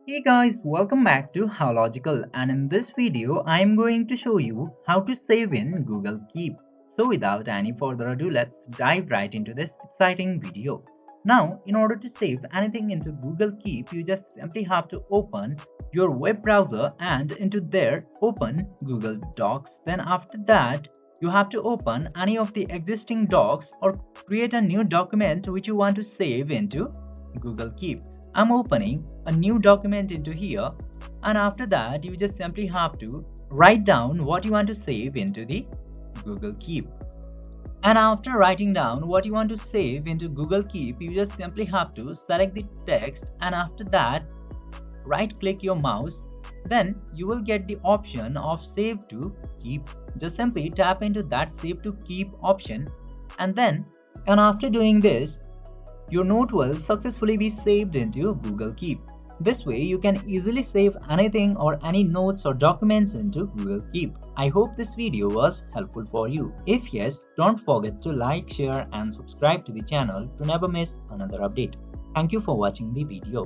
Hey guys, welcome back to How Logical, and in this video I am going to show you how to save in Google Keep. So without any further ado, let's dive right into this exciting video. Now, in order to save anything into Google Keep, you just simply have to open your web browser and into there open Google Docs. Then after that, you have to open any of the existing docs or create a new document which you want to save into Google Keep. I'm opening a new document into here, and after that you just simply have to write down what you want to save into the Google Keep. And after writing down what you want to save into Google Keep, you just simply have to select the text, and after that right click your mouse. Then you will get the option of save to keep. Just simply tap into that save to keep option, and after doing this, your note will successfully be saved into Google Keep. This way, you can easily save anything or any notes or documents into Google Keep. I hope this video was helpful for you. If yes, don't forget to like, share and subscribe to the channel to never miss another update. Thank you for watching the video.